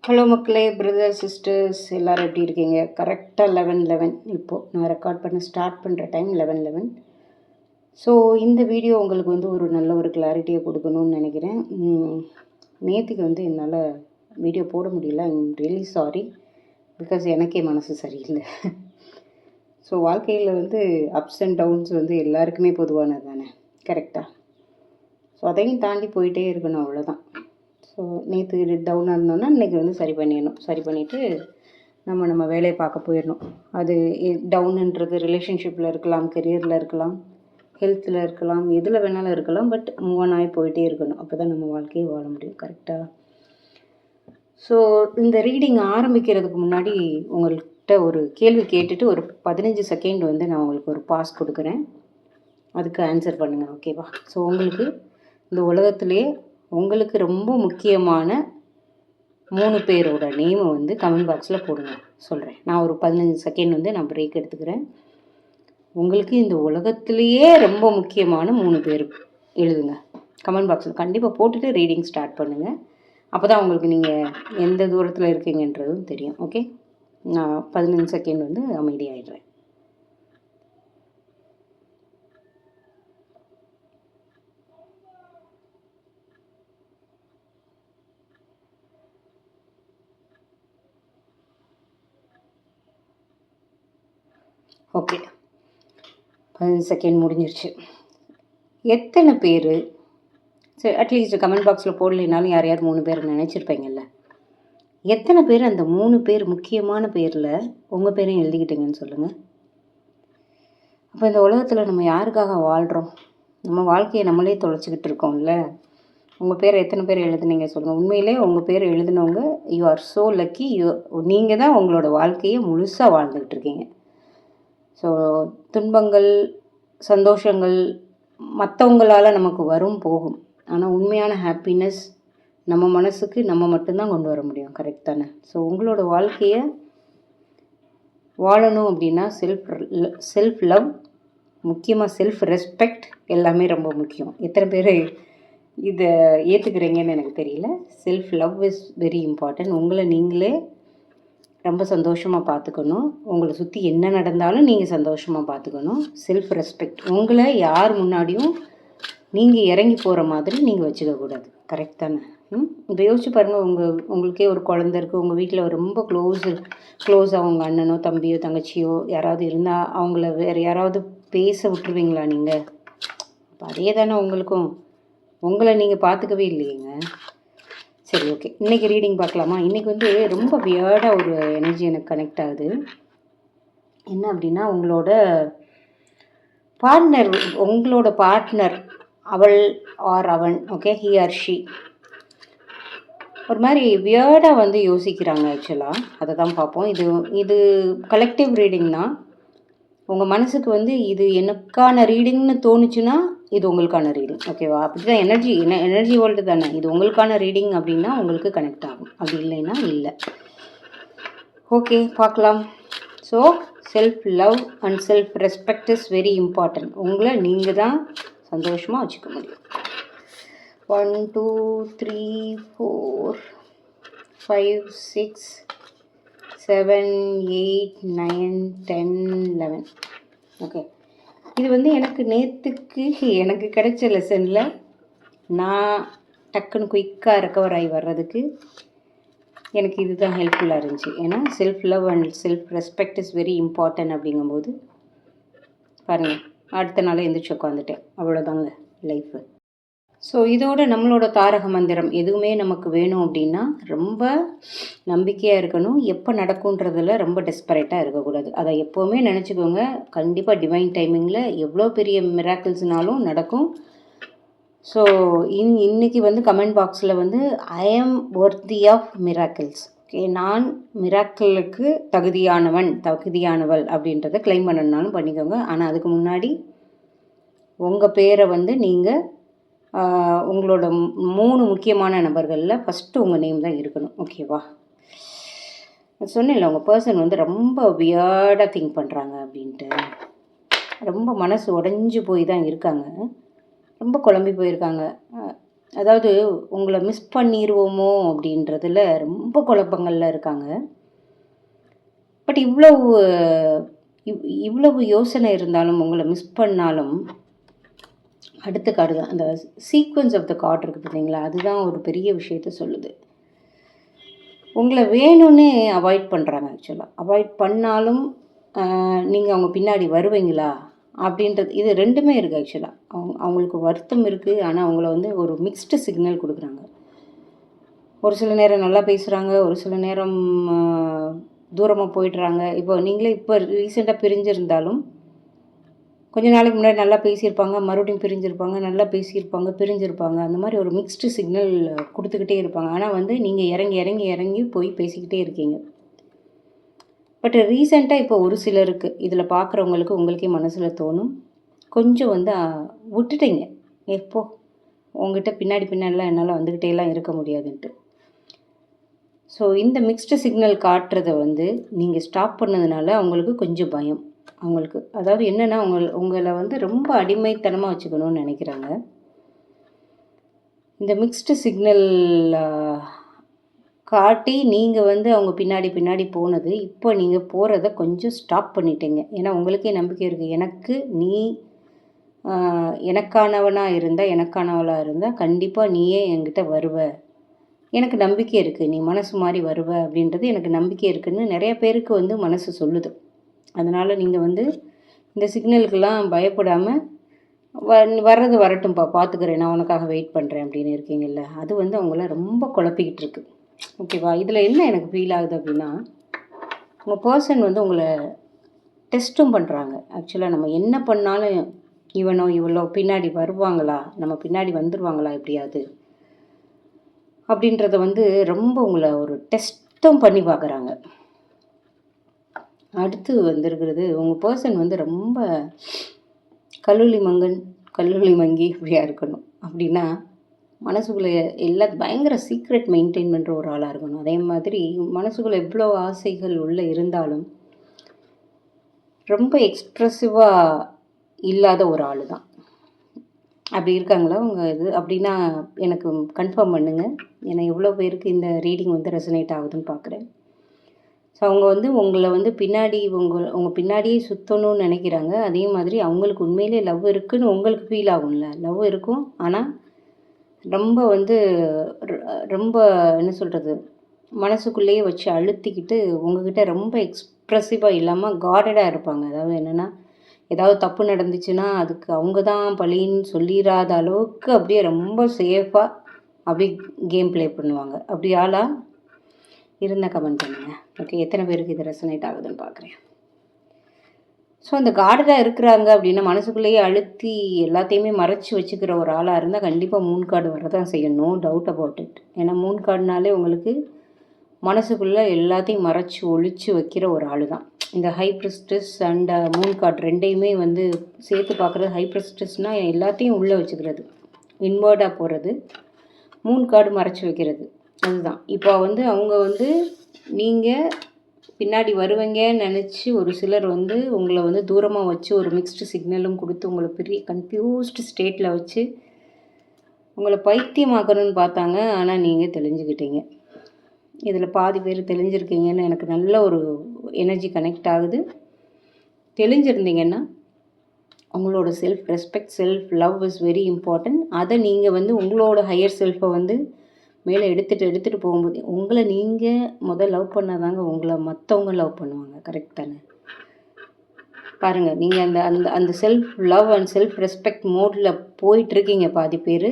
Hello மக்களே, brother sisters எல்லோரும் எப்படி இருக்கீங்க? கரெக்டாக 11:11 இப்போது நான் ரெக்கார்ட் பண்ண ஸ்டார்ட் பண்ணுற டைம் 11:11. ஸோ இந்த வீடியோ உங்களுக்கு ஒரு நல்ல ஒரு கிளாரிட்டியை கொடுக்கணும்னு நினைக்கிறேன். நேற்றுக்கு என்னால் வீடியோ போட முடியல. ஐம் ரியலி சாரி, பிகாஸ் எனக்கே மனசு சரியில்லை. ஸோ வாழ்க்கையில் அப்ஸ் அண்ட் டவுன்ஸ் எல்லாருக்குமே பொதுவானது தானே, கரெக்டாக? ஸோ அதையும் தாண்டி போயிட்டே இருக்கணும், அவ்வளோதான். ஸோ நேற்று டவுனாக இருந்தோன்னா இன்றைக்கி சரி பண்ணிடணும். சரி பண்ணிவிட்டு நம்ம வேலையை பார்க்க போயிடணும். அது டவுனுன்றது ரிலேஷன்ஷிப்பில் இருக்கலாம், கெரியரில் இருக்கலாம், ஹெல்த்தில் இருக்கலாம், எதில் வேணாலும் இருக்கலாம். பட் மூவ் ஆன் ஆகி போயிட்டே இருக்கணும். அப்போ தான் நம்ம வாழ்க்கையை வாழ முடியும், கரெக்டாக? ஸோ இந்த ரீடிங் ஆரம்பிக்கிறதுக்கு முன்னாடி உங்கள்கிட்ட ஒரு கேள்வி கேட்டுட்டு ஒரு 15 செகண்ட் நான் உங்களுக்கு ஒரு பாஸ் கொடுக்குறேன். அதுக்கு ஆன்சர் பண்ணுங்கள், ஓகேவா? ஸோ உங்களுக்கு இந்த உலகத்திலே உங்களுக்கு ரொம்ப முக்கியமான 3 பேரோட நேமை கமெண்ட் பாக்ஸில் போடுங்க, சொல்கிறேன். நான் ஒரு 15 செகண்ட் நான் பிரேக் எடுத்துக்கிறேன். உங்களுக்கு இந்த உலகத்திலேயே ரொம்ப முக்கியமான 3 பேர் எழுதுங்க கமெண்ட் பாக்ஸில். கண்டிப்பாக போட்டுட்டு ரீடிங் ஸ்டார்ட் பண்ணுங்கள். அப்போ தான் உங்களுக்கு நீங்கள் எந்த தூரத்தில் இருக்கீங்கன்றதும் தெரியும். ஓகே, நான் 15 செகண்ட் அமைதியாகிடுறேன். ஓகே, 15 செகண்ட் முடிஞ்சிருச்சு. எத்தனை பேர், சரி அட்லீஸ்ட் கமெண்ட் பாக்ஸில் போடலைனாலும் யாரையாவது 3 பேர் நினச்சிருப்பீங்கல்ல, எத்தனை பேர் அந்த 3 பேர் முக்கியமான பேரில் உங்கள் பேரையும் எழுதிக்கிட்டீங்கன்னு சொல்லுங்கள். அப்போ இந்த உலகத்தில் நம்ம யாருக்காக வாழ்கிறோம்? நம்ம வாழ்க்கையை நம்மளே தொலைச்சிக்கிட்டு இருக்கோம்ல. உங்கள் பேர் எத்தனை பேர் எழுதுனீங்க சொல்லுங்கள். உண்மையிலே உங்கள் பேர் எழுதினவங்க யூ ஆர் ஸோ லக்கி. நீங்கள் தான் உங்களோட வாழ்க்கையை முழுசாக வாழ்ந்துக்கிட்டு இருக்கீங்க. ஸோ துன்பங்கள், சந்தோஷங்கள் மற்றவங்களால் நமக்கு வரும் போகும். ஆனால் உண்மையான ஹாப்பினஸ் நம்ம மனசுக்கு நம்ம மட்டும்தான் கொண்டு வர முடியும், கரெக்ட் தானே? ஸோ உங்களோட வாழ்க்கையை வாழணும் அப்படின்னா செல்ஃப் லவ் முக்கியமாக, செல்ஃப் ரெஸ்பெக்ட் எல்லாமே ரொம்ப முக்கியம். எத்தனை பேர் இதை ஏற்றுக்கிறீங்கன்னு எனக்கு தெரியல. Self love is very important. உங்களை நீங்களே ரொம்ப சந்தோஷமாக பார்த்துக்கணும். உங்களை சுற்றி என்ன நடந்தாலும் நீங்கள் சந்தோஷமாக பார்த்துக்கணும். செல்ஃப் ரெஸ்பெக்ட், உங்களை யார் முன்னாடியும் நீங்கள் இறங்கி போகிற மாதிரி நீங்கள் வச்சுக்கக்கூடாது, கரெக்ட் தானே? இப்போ யோசிச்சு பாருங்கள், உங்களுக்கே ஒரு குழந்த இருக்குது, உங்கள் வீட்டில் ரொம்ப க்ளோஸாக உங்கள் அண்ணனோ தம்பியோ தங்கச்சியோ யாராவது இருந்தால் அவங்கள வேறு யாராவது பேச விட்டுருவீங்களா நீங்கள்? அப்போ அதே தானே உங்களுக்கும். உங்களை நீங்கள் பார்த்துக்கவே இல்லையேங்க. சரி, ஓகே, இன்றைக்கி ரீடிங் பார்க்கலாமா? இன்றைக்கி ரொம்ப வியர்டாக ஒரு எனர்ஜி எனக்கு கனெக்ட் ஆகுது. என்ன அப்படின்னா, உங்களோட பார்ட்னர் அவள் ஆர் அவன், ஓகே, ஹி ஆர் ஷி ஒரு மாதிரி வியர்டாக யோசிக்கிறாங்க. ஆக்சுவலாக அதை தான் பார்ப்போம். இது கலெக்டிவ் ரீடிங் தான். உங்கள் மனசுக்கு இது எனக்கான ரீடிங்னு தோணுச்சுன்னா இது உங்களுக்கான ரீடிங், ஓகேவா? அப்படி தான் எனர்ஜி வேர்ல்டு தானே. இது உங்களுக்கான ரீடிங் அப்படின்னா உங்களுக்கு கனெக்ட் ஆகும், அப்படி இல்லைன்னா இல்லை. ஓகே, பார்க்கலாம். So self love and self respect is very important. உங்களை நீங்கள் தான் சந்தோஷமாக வச்சுக்க முடியும். 1 2 3 4 5 6 7 8 9 10 11. ஓகே, இது எனக்கு நேற்றுக்கு எனக்கு கிடைச்ச லெசனில் நான் டக்குன்னு குயிக்காக ரெக்கவர் ஆகி வர்றதுக்கு எனக்கு இதுதான் ஹெல்ப்ஃபுல்லாக இருந்துச்சு. ஏன்னா self love and self respect is very important. அப்படிங்கும்போது பாருங்கள், அடுத்த நாளே எழுந்திரிச்சு உட்காந்துட்டேன். அவ்வளோதாங்க லைஃபு. ஸோ இதோட நம்மளோட தாரக மந்திரம், எதுவுமே நமக்கு வேணும் அப்படின்னா ரொம்ப நம்பிக்கையாக இருக்கணும். எப்போ நடக்குன்றதில் ரொம்ப டெஸ்பரேட்டாக இருக்கக்கூடாது. அதை எப்போவுமே நினச்சிக்கோங்க. கண்டிப்பாக டிவைன் டைமிங்கில் எவ்வளோ பெரிய மிராக்கிள்ஸ்னாலும் நடக்கும். ஸோ இன்றைக்கி கமெண்ட் பாக்ஸில் ஐ ஆம் ஒர்த்தி ஆஃப் மிராக்கிள்ஸ், ஓகே, நான் மிராக்கிளுக்கு தகுதியானவள் அப்படின்றத கிளைம் பண்ணனாலும் பண்ணிக்கோங்க. ஆனால் அதுக்கு முன்னாடி உங்கள் பேரை நீங்கள் உங்களோட 3 முக்கியமான நபர்களில் ஃபஸ்ட்டு உங்கள் நேம் தான் இருக்கணும், ஓகேவா? சொன்னேன்ல, உங்கள் பர்சன் ரொம்ப வியர்டாக திங்க் பண்ணுறாங்க அப்படின்ட்டு. ரொம்ப மனசு உடைஞ்சு போய் தான் இருக்காங்க. ரொம்ப குழம்பி போயிருக்காங்க. அதாவது உங்களை மிஸ் பண்ணிடுவோமோ அப்படின்றதுல ரொம்ப குழப்பங்களில் இருக்காங்க. பட் இவ்வளவு யோசனை இருந்தாலும் உங்களை மிஸ் பண்ணாலும் அடுத்த கார்டு தான் அந்த சீக்வன்ஸ் ஆஃப் த கார்டு இருக்குது பார்த்தீங்களா, அதுதான் ஒரு பெரிய விஷயத்த சொல்லுது. உங்களை வேணும்னே அவாய்ட் பண்ணுறாங்க. ஆக்சுவலாக அவாய்ட் பண்ணாலும் நீங்கள் அவங்க பின்னாடி வருவீங்களா அப்படின்றது, இது ரெண்டுமே இருக்குது. ஆக்சுவலாக அவங்களுக்கு வருத்தம் இருக்குது, ஆனால் அவங்கள வந்து ஒரு மிக்ஸ்டு சிக்னல் கொடுக்குறாங்க. ஒரு சில நேரம் நல்லா பேசுகிறாங்க, ஒரு சில நேரம் தூரமாக போயிடுறாங்க. இப்போ நீங்களே இப்போ ரீசெண்டாக பிரிஞ்சிருந்தாலும் கொஞ்ச நாளைக்கு முன்னாடி நல்லா பேசியிருப்பாங்க, மறுபடியும் பிரிஞ்சிருப்பாங்க, நல்லா பேசியிருப்பாங்க, பிரிஞ்சிருப்பாங்க. அந்த மாதிரி ஒரு மிக்ஸ்டு சிக்னல் கொடுத்துக்கிட்டே இருப்பாங்க. ஆனால் வந்து நீங்கள் இறங்கி இறங்கி இறங்கி போய் பேசிக்கிட்டே இருக்கீங்க. பட் ரீசெண்டாக இப்போ ஒரு சிலருக்கு இதில் பார்க்குறவங்களுக்கு உங்களுக்கே மனசில் தோணும், கொஞ்சம் வந்து விட்டுட்டீங்க, எப்போ உங்ககிட்ட பின்னாடிலாம் என்னால் வந்துக்கிட்டேலாம் இருக்க முடியாதுன்ட்டு. ஸோ இந்த மிக்ஸ்டு சிக்னல் காட்டுறதை வந்து நீங்கள் ஸ்டாப் பண்ணதுனால அவங்களுக்கு கொஞ்சம் பயம். அவங்களுக்கு அதாவது என்னென்னா உங்களை வந்து ரொம்ப அடிமைத்தனமாக வச்சுக்கணும்னு நினைக்கிறாங்க. இந்த மிக்ஸ்டு சிக்னல் காட்டி நீங்கள் வந்து அவங்க பின்னாடி போனது, இப்போ நீங்கள் போகிறத கொஞ்சம் ஸ்டாப் பண்ணிட்டீங்க. ஏன்னா உங்களுக்கே நம்பிக்கை இருக்குது, எனக்கு நீ எனக்கானவளாக இருந்தால் கண்டிப்பாக நீயே என்கிட்ட வருவ, எனக்கு நம்பிக்கை இருக்குது, நீ மனசு மாதிரி வருவ அப்படின்றது எனக்கு நம்பிக்கை இருக்குதுன்னு நிறைய பேருக்கு வந்து மனசு சொல்லுது. அதனால் நீங்கள் வந்து இந்த சிக்னலுக்கெல்லாம் பயப்படாமல் வர்றது வரட்டும்ப்பா, பார்த்துக்கிறேன், நான் உனக்காக வெயிட் பண்ணுறேன் அப்படின்னு இருக்கீங்கல்ல, அது வந்து அவங்கள ரொம்ப குழப்பிக்கிட்டு இருக்கு. ஓகேவா? இதில் என்ன எனக்கு ஃபீல் ஆகுது அப்படின்னா, உங்கள் பர்சன் வந்து உங்களை டெஸ்ட்டும் பண்ணுறாங்க. ஆக்சுவலாக நம்ம என்ன பண்ணாலும் இவனோ இவ்வளோ பின்னாடி வருவாங்களா, நம்ம பின்னாடி வந்துடுவாங்களா எப்படியாது அப்படின்றத வந்து ரொம்ப உங்களை ஒரு டெஸ்ட்டும் பண்ணி பார்க்குறாங்க. அடுத்து வந்திருக்கிறது, உங்கள் பர்சன் வந்து ரொம்ப கல்லூலி மங்கி இப்படியா இருக்கணும். அப்படின்னா மனசுக்குள்ளே பயங்கர சீக்ரெட் மெயின்டைன் பண்ணுற ஒரு ஆளாக இருக்கணும். அதே மாதிரி மனசுக்குள்ளே எவ்வளோ ஆசைகள் உள்ளே இருந்தாலும் ரொம்ப எக்ஸ்ப்ரெசிவாக இல்லாத ஒரு ஆள் தான். அப்படி இருக்காங்களா உங்கள் இது? அப்படின்னா எனக்கு கன்ஃபார்ம் பண்ணுங்கள். ஏன்னா எவ்வளோ பேருக்கு இந்த ரீடிங் வந்து ரெசனேட் ஆகுதுன்னு பார்க்குறேன். ஸோ அவங்க வந்து உங்களை வந்து உங்கள் பின்னாடியே சுற்றணும்னு நினைக்கிறாங்க. அதே மாதிரி அவங்களுக்கு உண்மையிலே லவ் இருக்குதுன்னு உங்களுக்கு ஃபீல் ஆகும்ல, லவ் இருக்கும், ஆனால் ரொம்ப வந்து ரொம்ப என்ன சொல்கிறது, மனசுக்குள்ளேயே வச்சு அழுத்திக்கிட்டு உங்ககிட்ட ரொம்ப எக்ஸ்ப்ரெசிவாக இல்லாமல் கார்டடாக இருப்பாங்க. அதாவது என்னென்னா, ஏதாவது தப்பு நடந்துச்சுன்னா அதுக்கு அவங்க தான் பழின்னு சொல்லிடாத அளவுக்கு அப்படியே ரொம்ப சேஃபாக அப்படியே கேம் ப்ளே பண்ணுவாங்க. அப்படி ஆளாக இருந்தால் கமெண்ட் பண்ணுங்கள். ஓகே, எத்தனை பேருக்கு இது ரெசனேட் ஆகுதுன்னு பார்க்குறேன். ஸோ அந்த கார்டடாக இருக்கிறாங்க அப்படின்னா மனசுக்குள்ளேயே அழுத்தி எல்லாத்தையுமே மறைச்சி வச்சுக்கிற ஒரு ஆளாக இருந்தால் கண்டிப்பாக மூன் கார்டு வரதான் செய்யும், நோ டவுட் அபவுட் இட். ஏன்னா மூன் கார்டுனாலே உங்களுக்கு மனசுக்குள்ளே எல்லாத்தையும் மறைச்சி ஒழிச்சு வைக்கிற ஒரு ஆள் தான். இந்த high priestess and Moon card ரெண்டையுமே வந்து சேர்த்து பார்க்குறது. ஹை பிரிஸ்டஸ்னால் எல்லாத்தையும் உள்ளே வச்சுக்கிறது, இன்வர்டாக போகிறது. மூன் கார்டு மறைச்சி வைக்கிறது, அதுதான். இப்போ வந்து அவங்க வந்து நீங்கள் பின்னாடி வருவீங்கன்னு நினச்சி ஒரு சிலர் வந்து உங்களை வந்து தூரமாக வச்சு ஒரு மிக்ஸ்டு சிக்னலும் கொடுத்து உங்களை பெரிய கன்ஃபியூஸ்டு ஸ்டேட்டில் வச்சு உங்களை பைத்தியமாக்கணும்னு பார்த்தாங்க. ஆனால் நீங்கள் தெளிஞ்சுக்கிட்டீங்க. இதில் பாதி பேர் தெளிஞ்சிருக்கீங்கன்னு எனக்கு நல்ல ஒரு எனர்ஜி கனெக்ட் ஆகுது. தெளிஞ்சிருந்தீங்கன்னா உங்களோட self respect, self love is very important. அதை நீங்கள் வந்து உங்களோட ஹையர் செல்ஃபை வந்து மேலே எடுத்துகிட்டு போகும்போது உங்களை நீங்கள் லவ் பண்ணாதாங்க உங்களை மற்றவங்க லவ் பண்ணுவாங்க. கரெக்ட் தானே? பாருங்கள், நீங்கள் அந்த அந்த அந்த self love and self respect மோடில் போயிட்டுருக்கீங்க பாதி பேர்.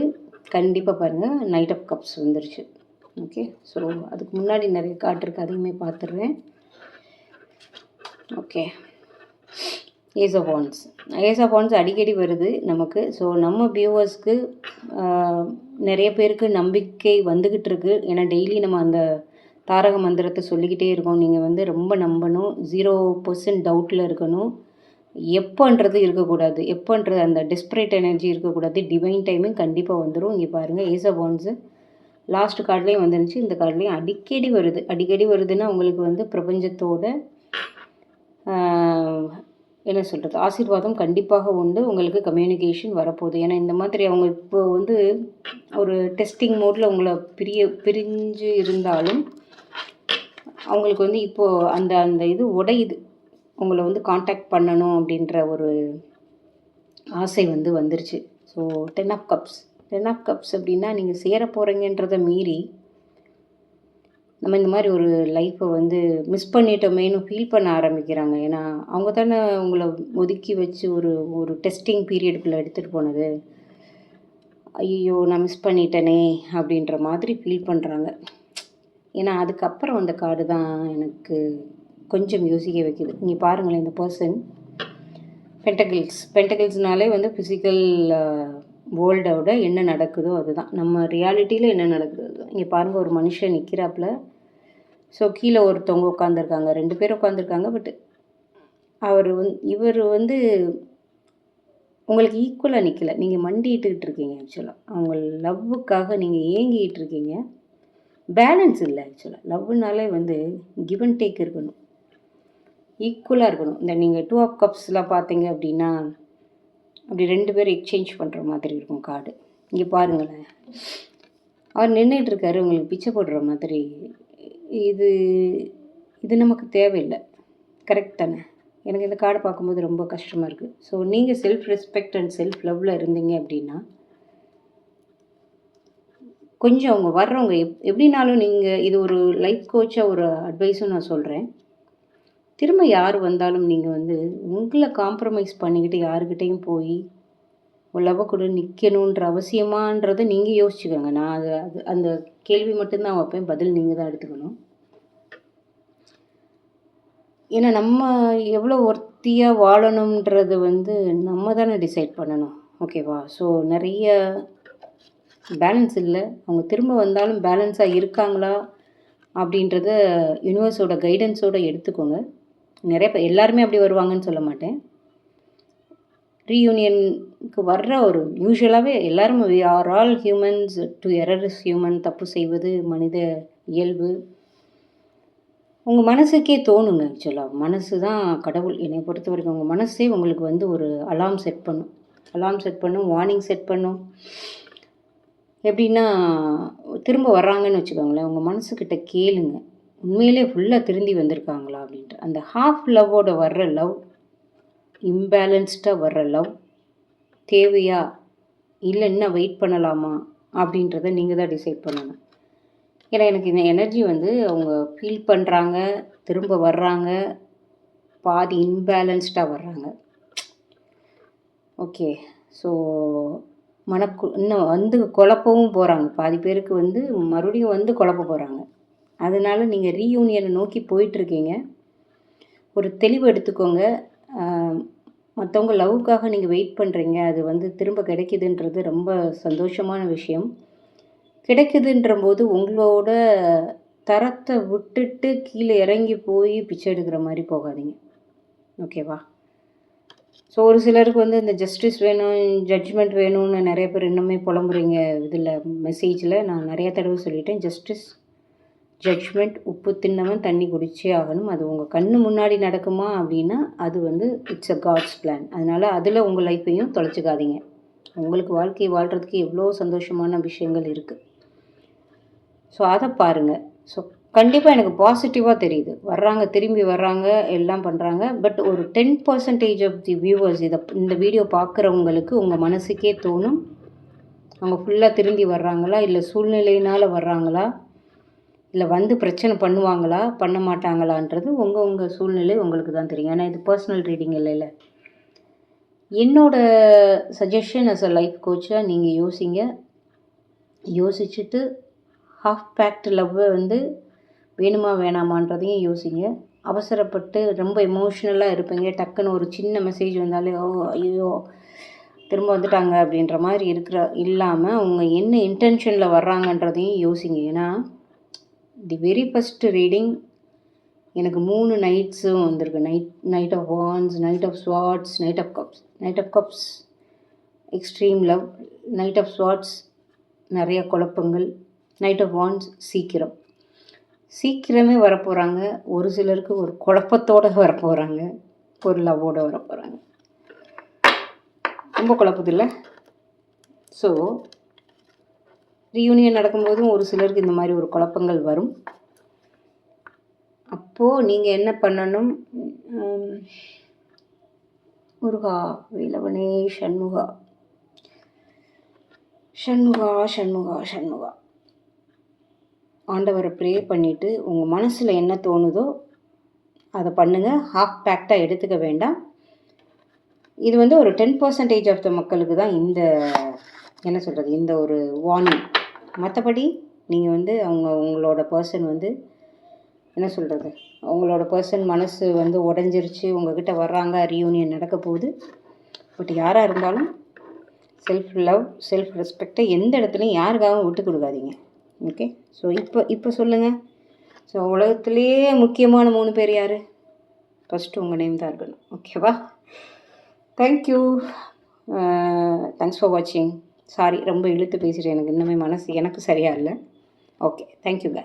கண்டிப்பாக பாருங்கள், நைட் ஆஃப் கப்ஸ் வந்துருச்சு. ஓகே, ஸோ அதுக்கு முன்னாடி நிறைய கார்டு இருக்குது, அதையுமே பார்த்துடுறேன். ஓகே, ஏஸ் ஆஃப் வாண்ட்ஸ் அடிக்கடி வருது நமக்கு. ஸோ நம்ம வியூவர்ஸ்க்கு நிறைய பேருக்கு நம்பிக்கை வந்துக்கிட்டு இருக்குது. ஏன்னா டெய்லி நம்ம அந்த தாரக மந்திரத்தை சொல்லிக்கிட்டே இருக்கோம். நீங்கள் வந்து ரொம்ப நம்பணும், 0% டவுட்டில் இருக்கணும், எப்போன்றது இருக்கக்கூடாது, எப்போன்றது அந்த டெஸ்பரேட் எனர்ஜி இருக்கக்கூடாது. டிவைன் டைமிங் கண்டிப்பாக வந்துடும். இங்கே பாருங்கள், ஏஸ் ஆஃப் வாண்ட்ஸு லாஸ்ட் கார்ட்லேயும் வந்துருந்துச்சு, இந்த கார்ட்லேயும் அடிக்கடி வருதுன்னா உங்களுக்கு வந்து பிரபஞ்சத்தோட என்ன சொல்கிறது, ஆசீர்வாதம் கண்டிப்பாக உண்டு. உங்களுக்கு கம்யூனிகேஷன் வரப்போகுது. ஏன்னா இந்த மாதிரி அவங்க இப்போ வந்து ஒரு டெஸ்டிங் மோடில் உங்களை பிரிஞ்சு இருந்தாலும் அவங்களுக்கு வந்து இப்போது அந்த அந்த இது உடையுது. உங்களை வந்து காண்டாக்ட் பண்ணணும் அப்படின்ற ஒரு ஆசை வந்து வந்துருச்சு. ஸோ 10 ஆஃப் கப்ஸ் அப்படின்னா நீங்கள் சேர போகிறீங்கன்றதை மீறி நம்ம இந்த மாதிரி ஒரு லைஃப்பை வந்து மிஸ் பண்ணிட்டோமேனு ஃபீல் பண்ண ஆரம்பிக்கிறாங்க. ஏன்னா அவங்க தானே உங்களை ஒதுக்கி வச்சு ஒரு ஒரு டெஸ்டிங் பீரியடுக்குள்ளே எடுத்துகிட்டு போனது. ஐயோ நான் மிஸ் பண்ணிட்டேனே அப்படின்ற மாதிரி ஃபீல் பண்ணுறாங்க. ஏன்னா அதுக்கப்புறம் அந்த கார்டு தான் எனக்கு கொஞ்சம் யோசிக்க வைக்குது. நீங்கள் பாருங்களேன், இந்த பர்சன் பென்டகிள்ஸ்னாலே வந்து ஃபிசிக்கல் வேர்ல்டோட என்ன நடக்குதோ அதுதான், நம்ம ரியாலிட்டியில் என்ன நடக்குதோ அதுதான். இங்கே பாருங்கள், ஒரு மனுஷன் நிற்கிறாப்புல. ஸோ கீழே ஒருத்தவங்க உட்காந்துருக்காங்க, 2 பேர் உட்காந்துருக்காங்க. பட் இவர் வந்து உங்களுக்கு ஈக்குவலாக நிற்கலை. நீங்கள் மண்டிட்டுக்கிட்டு இருக்கீங்க. ஆக்சுவலாக அவங்க லவ்வுக்காக நீங்கள் ஏங்கிட்டு இருக்கீங்க. பேலன்ஸ் இல்லை. ஆக்சுவலாக லவ்னாலே வந்து கிவ் அண்ட் டேக் இருக்கணும், ஈக்குவலாக இருக்கணும். இந்த நீங்கள் 2 ஆஃப் கப்ஸ்லாம் பார்த்தீங்க அப்படின்னா அப்படி 2 பேர் எக்ஸ்சேஞ்ச் பண்ணுற மாதிரி இருக்கும் கார்டு. இங்கே பாருங்களேன், அவர் நின்றுட்டுருக்காரு உங்களுக்கு பிச்சை போடுற மாதிரி. இது நமக்கு தேவையில்லை. கரெக்ட் தானே? எனக்கு இந்த கார்டை பார்க்கும்போது ரொம்ப கஷ்டமாக இருக்குது. ஸோ நீங்கள் செல்ஃப் ரெஸ்பெக்ட் அண்ட் செல்ஃப் லவ்வில் இருந்தீங்க அப்படின்னா கொஞ்சம் அவங்க வர்றவங்க எப்படின்னாலும் நீங்கள் இது ஒரு லைஃப் கோச்சாக ஒரு அட்வைஸும் நான் சொல்கிறேன். திரும்ப யார் வந்தாலும் நீங்கள் வந்து உங்களை காம்ப்ரமைஸ் பண்ணிக்கிட்டு யாருக்கிட்டேயும் போய் லவ்வை கூட நிற்கணுன்ற அவசியமான்றதை நீங்கள் யோசிச்சுக்கோங்க. நான் அந்த கேள்வி மட்டும்தான் வைப்பேன், பதில் நீங்கள் தான் எடுத்துக்கணும். ஏன்னா நம்ம எவ்வளோ ஒர்த்தியாக வாழணுன்றது வந்து நம்ம தானே டிசைட் பண்ணணும். ஓகேவா? ஸோ நிறைய பேலன்ஸ் இல்லை. அவங்க திரும்ப வந்தாலும் பேலன்ஸாக இருக்காங்களா அப்படின்றத யூனிவர்ஸோட கைடன்ஸோடு எடுத்துக்கோங்க. நிறைய பேர் எல்லாருமே அப்படி வருவாங்கன்னு சொல்ல மாட்டேன். ரீயூனியனுக்கு வர்ற ஒரு யூஸ்வலாகவே எல்லோரும் we are all humans to error is human. தப்பு செய்வது மனித இயல்பு. உங்கள் மனசுக்கே தோணுங்க. ஆக்சுவலாக மனசு தான் கடவுள் என்னை பொறுத்த வரைக்கும். உங்கள் மனசே உங்களுக்கு வந்து ஒரு அலாம் செட் பண்ணும், வார்னிங் செட் பண்ணும். எப்படின்னா திரும்ப வர்றாங்கன்னு வச்சுக்கோங்களேன், உங்கள் மனசுக்கிட்ட கேளுங்க, உண்மையிலே ஃபுல்லாக திருந்தி வந்திருக்காங்களா அப்படின்ட்டு. அந்த ஹாஃப் லவ்வோட வர்ற லவ், இம்பேலன்ஸ்டாக வர்ற லவ் தேவையா இல்லை இன்னும் வெயிட் பண்ணலாமா அப்படின்றத நீங்கள் தான் டிசைட் பண்ணணும். ஏன்னா எனக்கு இந்த எனர்ஜி வந்து அவங்க ஃபீல் பண்ணுறாங்க, திரும்ப வர்றாங்க, பாதி இம்பேலன்ஸ்டாக வர்றாங்க. ஓகே, ஸோ இன்னும் வந்து குழப்பவும் போகிறாங்க. பாதி பேருக்கு வந்து மறுபடியும் வந்து குழப்ப போகிறாங்க. அதனால் நீங்கள் ரீயூனியனை நோக்கி போயிட்டுருக்கீங்க. ஒரு தெளிவு எடுத்துக்கோங்க. மற்றவங்க லவ்வுக்காக நீங்கள் வெயிட் பண்ணுறீங்க, அது வந்து திரும்ப கிடைக்குதுன்றது ரொம்ப சந்தோஷமான விஷயம். கிடைக்குதுன்ற போது உங்களோட தரத்தை விட்டுட்டு கீழே இறங்கி போய் பிச்சை எடுக்கிற மாதிரி போகாதீங்க. ஓகேவா? ஸோ ஒரு சிலருக்கு வந்து இந்த ஜஸ்டிஸ் வேணும், ஜட்ஜ்மெண்ட் வேணும்னு நிறைய பேர் இன்னுமே புலம்புறீங்க. இதில் மெசேஜில் நான் நிறைய தடவை சொல்லிட்டேன், ஜஸ்டிஸ் ஜட்ஜ்மெண்ட், உப்பு தின்னவன் தண்ணி குடிச்சே ஆகணும். அது உங்கள் கண்ணு முன்னாடி நடக்குமா அப்படின்னா அது வந்து இட்ஸ் அ காட்ஸ் பிளான். அதனால் அதில் உங்கள் லைஃப்பையும் தொலைச்சிக்காதீங்க. உங்களுக்கு வாழ்க்கையை வாழ்கிறதுக்கு எவ்வளோ சந்தோஷமான விஷயங்கள் இருக்குது. ஸோ அதை பாருங்கள். ஸோ கண்டிப்பாக எனக்கு பாசிட்டிவாக தெரியுது. வர்றாங்க, திரும்பி வர்றாங்க, எல்லாம் பண்ணுறாங்க. பட் ஒரு 10% ஆஃப் தி வியூவர்ஸ் இந்த வீடியோ பார்க்குறவங்களுக்கு உங்கள் மனசுக்கே தோணும், அவங்க ஃபுல்லாக திரும்பி வர்றாங்களா, இல்லை சூழ்நிலையினால் வர்றாங்களா, இல்லை வந்து பிரச்சனை பண்ணுவாங்களா, பண்ண மாட்டாங்களான்றது உங்கள் சூழ்நிலை உங்களுக்கு தான் தெரியும். ஏன்னா இது பர்சனல் ரீடிங் இல்லைல்ல. என்னோடய சஜஷன் அஸ் அ லைஃப் கோச்சாக நீங்கள் யோசிச்சுட்டு ஹாஃப் பேக்ட் லவ்வை வந்து வேணுமா வேணாமான்றதையும் யோசிங்க. அவசரப்பட்டு ரொம்ப எமோஷ்னலாக இருப்பீங்க, டக்குன்னு ஒரு சின்ன மெசேஜ் வந்தாலே ஐயோ திரும்ப வந்துட்டாங்க அப்படின்ற மாதிரி இல்லாமல் அவங்க என்ன இன்டென்ஷனில் வர்றாங்கன்றதையும் யோசிங்க. ஏன்னா தி வெரி ஃபஸ்ட்டு ரீடிங் எனக்கு 3 நைட்ஸும் வந்திருக்கு. Knight of wands, knight of swords, knight of cups extreme love, knight of swords நிறைய குழப்பங்கள், நைட் ஆஃப் வான்ஸ் சீக்கிரமே வரப்போகிறாங்க. ஒரு சிலருக்கு ஒரு குழப்பத்தோடு வரப்போகிறாங்க. ஒரு லவ்வோடு வர போகிறாங்க. ரொம்ப குழப்பது இல்லை? ஸோ ரீயூனியன் நடக்கும்போதும் ஒரு சிலருக்கு இந்த மாதிரி ஒரு குழப்பங்கள் வரும். அப்போது நீங்கள் என்ன பண்ணணும்? முருகா வேலவனே சண்முகா ஷண்முகா ஷண்முகா ஷண்முகா ஆண்டவரை ப்ரே பண்ணிவிட்டு உங்கள் மனசில் என்ன தோணுதோ அதை பண்ணுங்கள். ஹாஃப் பேக்டாக எடுத்துக்க வேண்டாம். இது வந்து ஒரு 10% ஆஃப் த மக்களுக்கு தான் இந்த என்ன சொல்கிறது, இந்த ஒரு வார்னிங். மற்றபடி நீங்கள் வந்து உங்களோட பர்சன் வந்து என்ன சொல்கிறது, அவங்களோட பர்சன் மனசு வந்து உடஞ்சிருச்சு, உங்ககிட்ட வர்றாங்க, ரீயூனியன் நடக்க போகுது. பட் யாராக இருந்தாலும் செல்ஃப் லவ், செல்ஃப் ரெஸ்பெக்டை எந்த இடத்துலையும் யாருக்காகவும் விட்டு கொடுக்காதீங்க. ஓகே. ஸோ இப்போ சொல்லுங்கள். ஸோ உலகத்துலேயே முக்கியமான 3 பேர் யார்? ஃபஸ்ட்டு உங்கள் நேம் தான் இருக்கணும். ஓகேவா? தேங்க்யூ. தேங்க்ஸ் ஃபார் வாட்சிங். சாரி ரொம்ப இழுத்து பேசிட்டேன், எனக்கு இன்னுமே மனசு எனக்கு சரியாக இல்லை. ஓகே, தேங்க்யூங்க.